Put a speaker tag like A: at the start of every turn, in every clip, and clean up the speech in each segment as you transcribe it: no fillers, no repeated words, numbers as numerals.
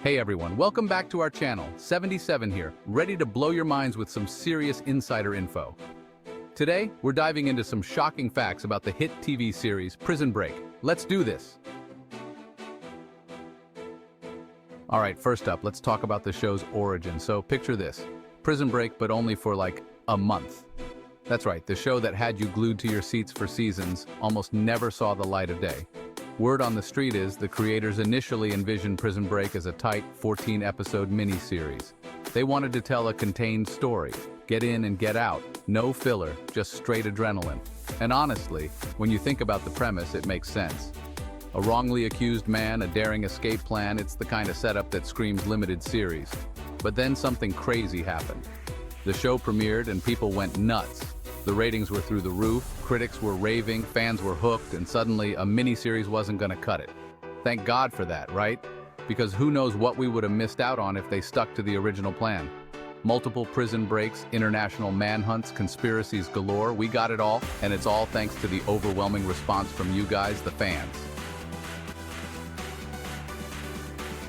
A: Hey everyone, welcome back to our channel, 77 here, ready to blow your minds with some serious insider info. Today, we're diving into some shocking facts about the hit TV series Prison Break. Let's do this! Alright, first up, let's talk about the show's origin. So picture this, Prison Break but only for like a month. That's right, the show that had you glued to your seats for seasons almost never saw the light of day. Word on the street is the creators initially envisioned Prison Break as a tight 14-episode miniseries. They wanted to tell a contained story, get in and get out, no filler, just straight adrenaline. And honestly, when you think about the premise, it makes sense. A wrongly accused man, a daring escape plan, it's the kind of setup that screams limited series. But then something crazy happened. The show premiered and people went nuts. The ratings were through the roof, critics were raving, fans were hooked, and suddenly a miniseries wasn't gonna cut it. Thank God for that, right? Because who knows what we would have missed out on if they stuck to the original plan. Multiple prison breaks, international manhunts, conspiracies galore, we got it all, and it's all thanks to the overwhelming response from you guys, the fans.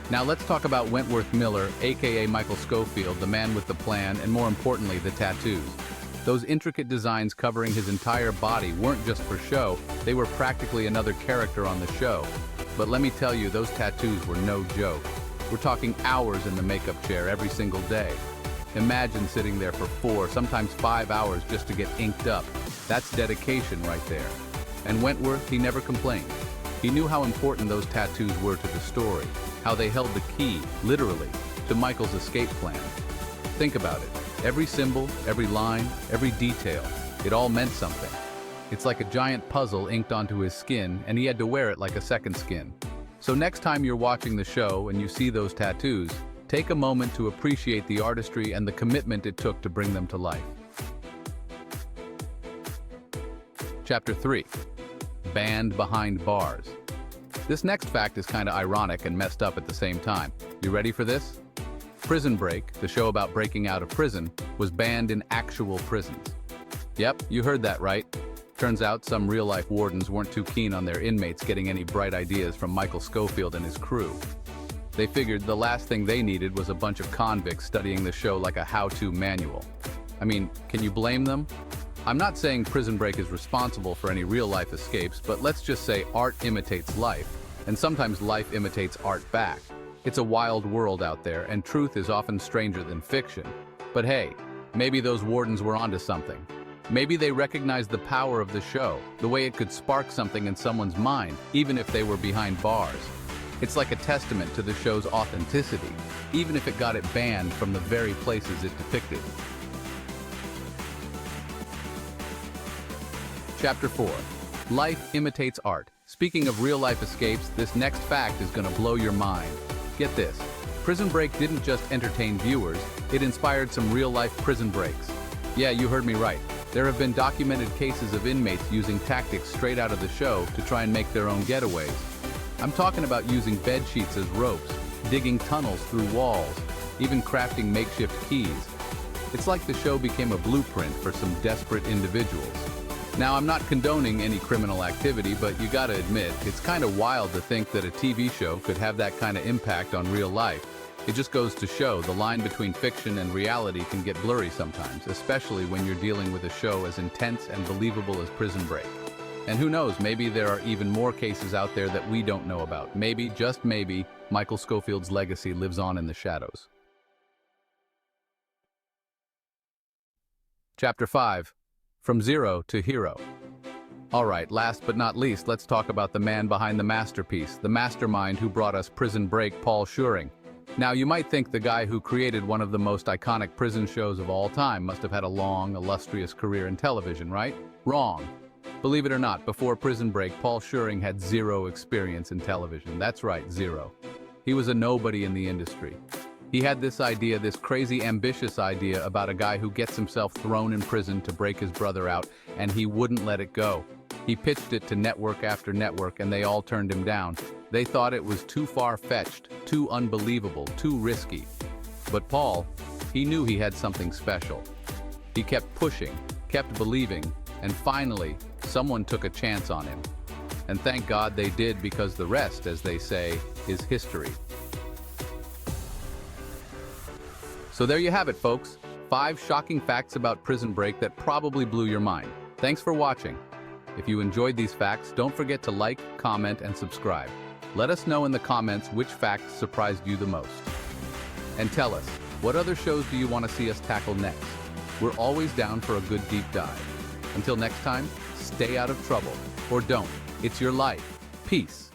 A: Now let's talk about Wentworth Miller, aka Michael Scofield, the man with the plan, and more importantly, the tattoos. Those intricate designs covering his entire body weren't just for show, they were practically another character on the show. But let me tell you, those tattoos were no joke. We're talking hours in the makeup chair every single day. Imagine sitting there for 4, sometimes 5 hours just to get inked up. That's dedication right there. And Wentworth, he never complained. He knew how important those tattoos were to the story, how they held the key, literally, to Michael's escape plan. Think about it. Every symbol, every line, every detail, it all meant something. It's like a giant puzzle inked onto his skin, and he had to wear it like a second skin. So next time you're watching the show and you see those tattoos, take a moment to appreciate the artistry and the commitment it took to bring them to life. Chapter 3. Banned behind bars. This next fact is kinda ironic and messed up at the same time. You ready for this? Prison Break, the show about breaking out of prison, was banned in actual prisons. Yep, you heard that right. Turns out some real-life wardens weren't too keen on their inmates getting any bright ideas from Michael Scofield and his crew. They figured the last thing they needed was a bunch of convicts studying the show like a how-to manual. I mean, can you blame them? I'm not saying Prison Break is responsible for any real-life escapes, but let's just say art imitates life, and sometimes life imitates art back. It's a wild world out there, and truth is often stranger than fiction. But hey, maybe those wardens were onto something. Maybe they recognized the power of the show, the way it could spark something in someone's mind, even if they were behind bars. It's like a testament to the show's authenticity, even if it got it banned from the very places it depicted. Chapter 4. Life imitates art. Speaking of real-life escapes, this next fact is gonna blow your mind. Get this, Prison Break didn't just entertain viewers, it inspired some real-life prison breaks. Yeah, you heard me right. There have been documented cases of inmates using tactics straight out of the show to try and make their own getaways. I'm talking about using bed sheets as ropes, digging tunnels through walls, even crafting makeshift keys. It's like the show became a blueprint for some desperate individuals. Now, I'm not condoning any criminal activity, but you gotta admit, it's kinda wild to think that a TV show could have that kind of impact on real life. It just goes to show the line between fiction and reality can get blurry sometimes, especially when you're dealing with a show as intense and believable as Prison Break. And who knows, maybe there are even more cases out there that we don't know about. Maybe, just maybe, Michael Scofield's legacy lives on in the shadows. Chapter 5. From Zero to Hero. Alright, last but not least, let's talk about the man behind the masterpiece, the mastermind who brought us Prison Break, Paul Scheuring. Now, you might think the guy who created one of the most iconic prison shows of all time must have had a long, illustrious career in television, right? Wrong. Believe it or not, before Prison Break, Paul Scheuring had zero experience in television. That's right, zero. He was a nobody in the industry. He had this idea, this crazy, ambitious idea about a guy who gets himself thrown in prison to break his brother out, and he wouldn't let it go. He pitched it to network after network, and they all turned him down. They thought it was too far-fetched, too unbelievable, too risky. But Paul, he knew he had something special. He kept pushing, kept believing, and finally, someone took a chance on him. And thank God they did, because the rest, as they say, is history. So there you have it, folks. 5 shocking facts about Prison Break that probably blew your mind. Thanks for watching. If you enjoyed these facts, don't forget to like, comment, and subscribe. Let us know in the comments which fact surprised you the most. And tell us, what other shows do you want to see us tackle next? We're always down for a good deep dive. Until next time, stay out of trouble. Or don't. It's your life. Peace.